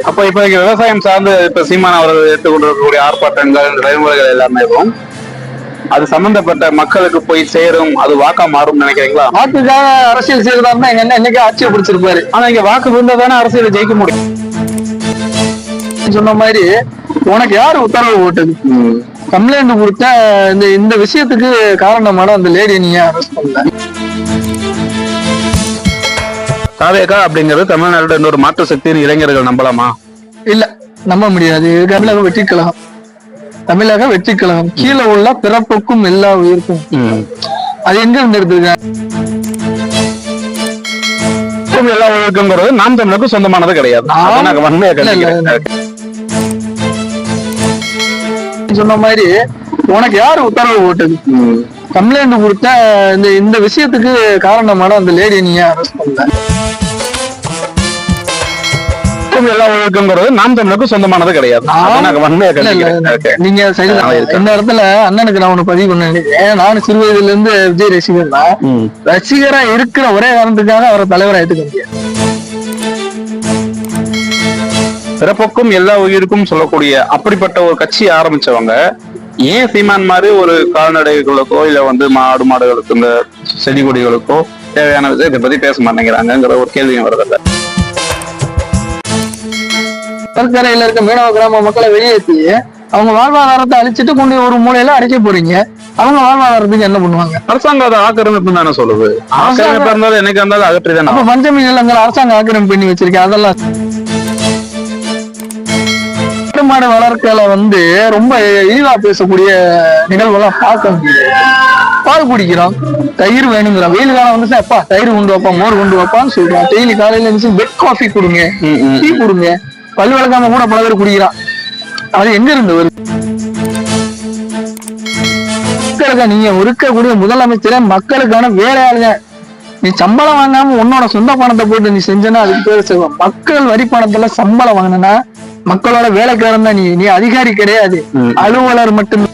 அப்ப இப்ப விவசாயம் சார்ந்து இப்ப சீமான் அவர்கள் எடுத்துக்கொண்டிருக்கக்கூடிய ஆர்ப்பாட்டங்கள் நடைமுறைகள் எல்லாமே இருக்கும் அது சம்பந்தப்பட்ட மக்களுக்கு போய் சேரும், அது வாக்கா மாறும் நினைக்கிறீங்களா? வாக்குக்காக அரசியல் செய்யறதா எங்க என்ன என்னைக்கு ஆட்சியை பிடிச்சிருப்பாரு. ஆனா இங்க வாக்கு இருந்தா தானே அரசியல ஜெயிக்க முடியும். சொன்ன மாதிரி உனக்கு யாரு உத்தரவு போட்டது? கம்ப்ளைண்ட் கொடுத்த இந்த விஷயத்துக்கு காரணமான அந்த லேடி நீங்க அரெஸ்ட் பண்ணல. தாவேகா அப்படிங்கிறது தமிழ்நாடு இன்னொரு மாற்று சக்தியின் இளைஞர்கள் நம்பலாமா? இல்ல, நம்ப முடியாது. தமிழக வெற்றி கழகம், தமிழக வெற்றி கழகம் கீழே உள்ள பிறப்புக்கும் எல்லா உயிருக்கும். அது எங்க இருந்து எடுத்துருக்காங்க? எல்லா உயிருக்குங்கிறது நாம் தமிழுக்கு சொந்தமானது கிடையாது. சொன்ன மாதிரி உனக்கு யாரு உத்தரவு போட்டது? கம்ப்ளைண்ட் கொடுத்த இந்த விஷயத்துக்கு காரணமான அந்த லேடி நீங்க அரெஸ்ட் பண்ணல. எல்லா உயிருக்குங்கிறது நாம் தமிழுக்கு சொந்தமானது கிடையாது. நீங்க இந்த இடத்துல அண்ணனுக்கு நான் ஒண்ணு பதிவு பண்ண நினைக்கிறேன். நானும் சிறு வயதுல இருந்து விஜய் ரசிகர் தான். ரசிகரா இருக்கிற ஒரே காரணத்துக்காக அவரை தலைவரை ஏத்துக்க முடியாது. பிறப்புக்கும் எல்லா உயிருக்கும் சொல்லக்கூடிய அப்படிப்பட்ட ஒரு கட்சி ஆரம்பிச்சவங்க ஏன் சீமான் மாதிரி ஒரு கால்நடைகளுக்கோ இல்ல மாடு மாடுகளுக்கு இந்த செடி கொடிகளுக்கோ தேவையான விஷயத்தை பத்தி பேச மாட்டேங்கிறாங்கிற ஒரு கேள்வியும் வருதில்ல. கடற்கரையில இருக்க மீனவ கிராம மக்களை வெளியேற்றி அவங்க வாழ்வாதாரத்தை அழிச்சிட்டு கொண்டு ஒரு மூலையில அடைக்க போறீங்க. அவங்க வாழ்வாதாரத்துக்கு என்ன பண்ணுவாங்க? அரசாங்கம் அதை ஆக்கிரமிப்பு தானே சொல்லுது. ஆக்கிரமிப்பு இருந்தாலும் என்னைக்கு இருந்தாலும் அகற்றிதான். அப்ப பஞ்சமி நிலங்கள் அரசாங்கம் ஆக்கிரமிப்பு பண்ணி வச்சிருக்கேன். அதெல்லாம் மாடு வளர்க்கல ரொம்ப இழிவா பேசக்கூடிய நிகழ்வுலாம் பார்க்க முடியாது. பால் குடிக்கிறோம், தயிர் வேணுங்கிறோம். வெயில் காலம் வந்துச்சு, அப்பா தயிர் கொண்டு வைப்பா, மோர் கொண்டு வைப்பான்னு சொல்றோம். டெய்லி காலையில இருந்துச்சு பெட் காஃபி கொடுங்க, டீ கொடுங்க. பல் விளக்காம கூட பல பேர் குடிக்கிறான். அது எங்க இருந்து வருது? மக்களுக்கு நீங்க இருக்கக்கூடிய முதலமைச்சரே மக்களுக்கான வேலையாளுங்க. நீ சம்பளம் வாங்காம உன்னோட சொந்த பணத்தை போட்டு நீ செஞ்சனா அதுக்கு பேர் செய்வோம். மக்கள் வரி பணத்துல சம்பளம் வாங்கினா மக்களோட வேலைக்காரன் தான். நீ அதிகாரி கிடையாது, அலுவலர் மட்டும்.